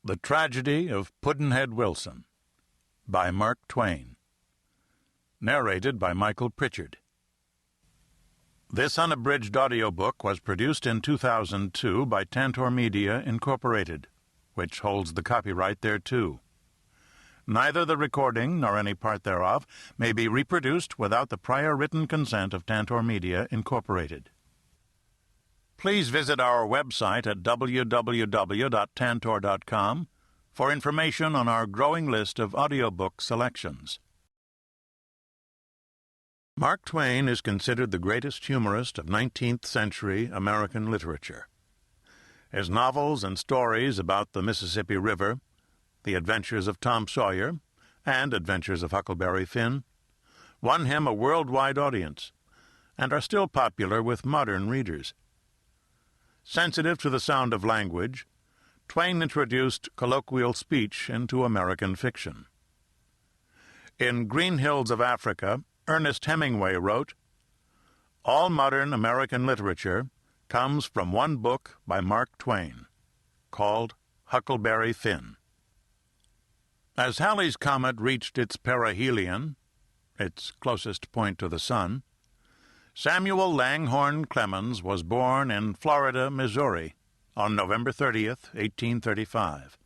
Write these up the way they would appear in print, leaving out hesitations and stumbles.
The Tragedy of Pudd'nhead Wilson by Mark Twain. Narrated by Michael Prichard. This unabridged audiobook was produced in 2002 by Tantor Media, Incorporated, which holds the copyright thereto. Neither the recording nor any part thereof may be reproduced without the prior written consent of Tantor Media, Incorporated. Please visit our website at www.tantor.com for information on our growing list of audiobook selections. Mark Twain is considered the greatest humorist of 19th century American literature. His novels and stories about the Mississippi River, The Adventures of Tom Sawyer, and Adventures of Huckleberry Finn won him a worldwide audience and are still popular with modern readers. Sensitive to the sound of language, Twain introduced colloquial speech into American fiction. In Green Hills of Africa, Ernest Hemingway wrote, "All modern American literature comes from one book by Mark Twain, called Huckleberry Finn." As Halley's Comet reached its perihelion, its closest point to the sun, Samuel Langhorne Clemens was born in Florida, Missouri, on November 30th, 1835.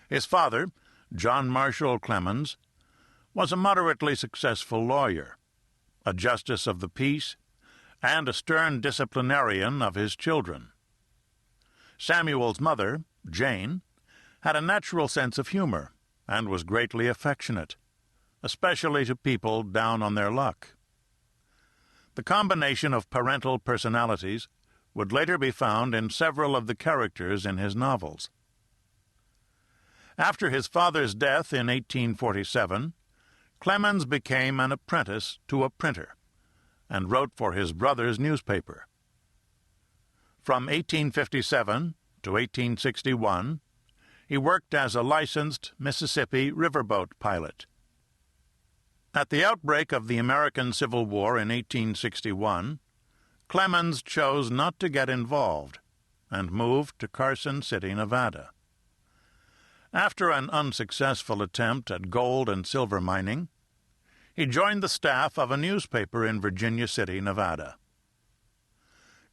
His father, John Marshall Clemens, was a moderately successful lawyer, a justice of the peace, and a stern disciplinarian of his children. Samuel's mother, Jane, had a natural sense of humor and was greatly affectionate, especially to people down on their luck. The combination of parental personalities would later be found in several of the characters in his novels. After his father's death in 1847, Clemens became an apprentice to a printer and wrote for his brother's newspaper. From 1857 to 1861, he worked as a licensed Mississippi riverboat pilot. At the outbreak of the American Civil War in 1861, Clemens chose not to get involved and moved to Carson City, Nevada. After an unsuccessful attempt at gold and silver mining, he joined the staff of a newspaper in Virginia City, Nevada.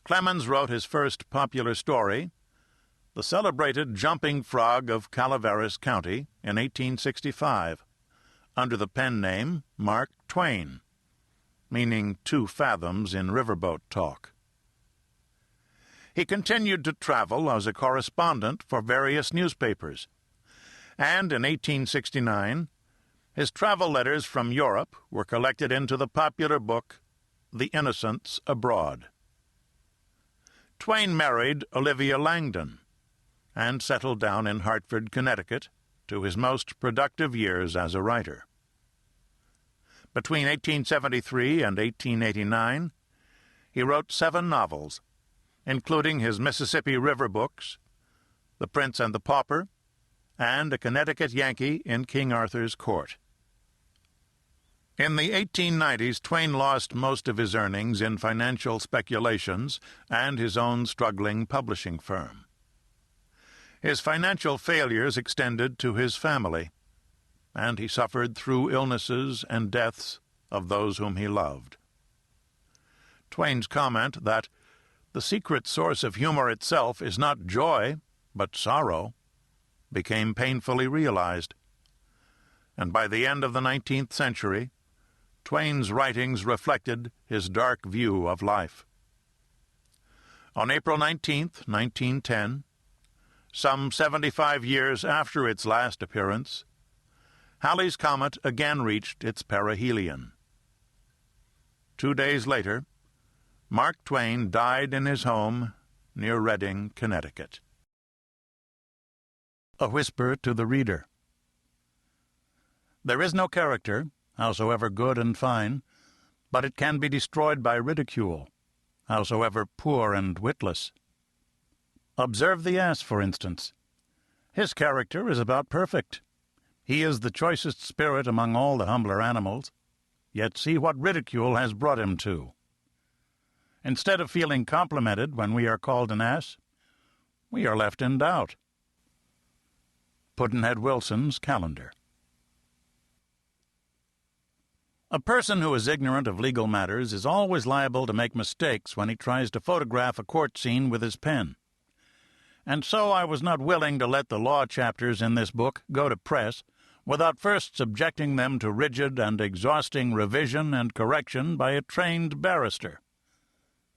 Clemens wrote his first popular story, The Celebrated Jumping Frog of Calaveras County, in 1865, under the pen name Mark Twain, meaning 2 fathoms in riverboat talk. He continued to travel as a correspondent for various newspapers, and in 1869 his travel letters from Europe were collected into the popular book The Innocents Abroad. Twain married Olivia Langdon and settled down in Hartford, Connecticut, to his most productive years as a writer. Between 1873 and 1889, he wrote 7 novels, including his Mississippi River books, The Prince and the Pauper, and A Connecticut Yankee in King Arthur's Court. In the 1890s, Twain lost most of his earnings in financial speculations and his own struggling publishing firm. His financial failures extended to his family, and he suffered through illnesses and deaths of those whom he loved. Twain's comment that the secret source of humor itself is not joy, but sorrow, became painfully realized, and by the end of the 19th century, Twain's writings reflected his dark view of life. On April 19, 1910, some 75 years after its last appearance, Halley's Comet again reached its perihelion. 2 days later, Mark Twain died in his home near Redding, Connecticut. A Whisper to the Reader. There is no character, howsoever good and fine, but it can be destroyed by ridicule, howsoever poor and witless. Observe the ass, for instance. His character is about perfect. He is the choicest spirit among all the humbler animals, yet see what ridicule has brought him to. Instead of feeling complimented when we are called an ass, we are left in doubt. Pudd'nhead Wilson's Calendar. A person who is ignorant of legal matters is always liable to make mistakes when he tries to photograph a court scene with his pen. And so I was not willing to let the law chapters in this book go to press without first subjecting them to rigid and exhausting revision and correction by a trained barrister,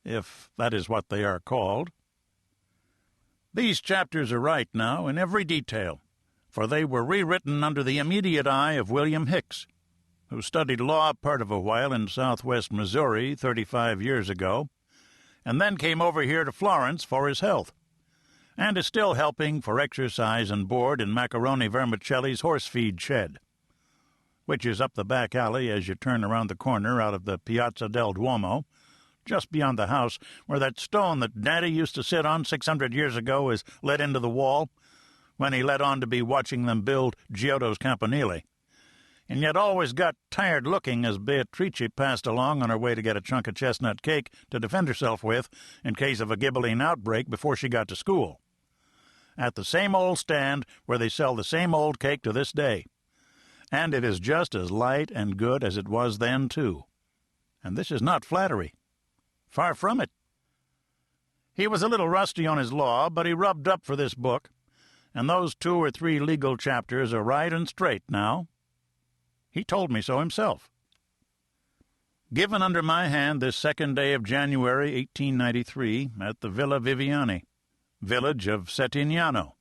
if that is what they are called. These chapters are right now in every detail, for they were rewritten under the immediate eye of William Hicks, who studied law part of a while in southwest Missouri 35 years ago, and then came over here to Florence for his health, and is still helping for exercise and board in Macaroni Vermicelli's horse feed shed, which is up the back alley as you turn around the corner out of the Piazza del Duomo, just beyond the house where that stone that Daddy used to sit on 600 years ago is let into the wall when he let on to be watching them build Giotto's Campanile, and yet always got tired looking as Beatrice passed along on her way to get a chunk of chestnut cake to defend herself with in case of a gibbeling outbreak before she got to school, at the same old stand where they sell the same old cake to this day. And it is just as light and good as it was then, too. And this is not flattery. Far from it. He was a little rusty on his law, but he rubbed up for this book, and those 2 or 3 legal chapters are right and straight now. He told me so himself. Given under my hand this 2nd day of January, 1893, at the Villa Viviani, village of Settignano,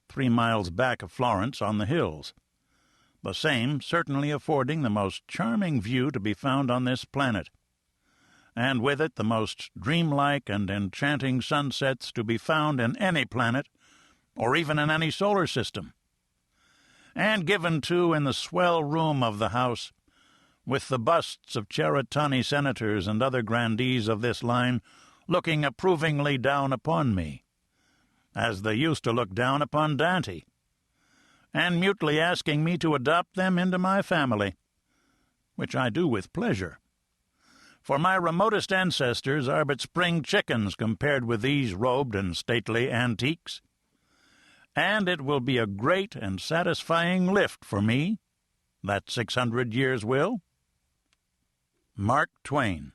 3 miles back of Florence on the hills, the same certainly affording the most charming view to be found on this planet, and with it the most dreamlike and enchanting sunsets to be found in any planet, or even in any solar system, and given, too, in the swell room of the house, with the busts of Cheratani senators and other grandees of this line looking approvingly down upon me, as they used to look down upon Dante, and mutely asking me to adopt them into my family, which I do with pleasure. For my remotest ancestors are but spring chickens compared with these robed and stately antiques, and it will be a great and satisfying lift for me, that 600 years will. Mark Twain.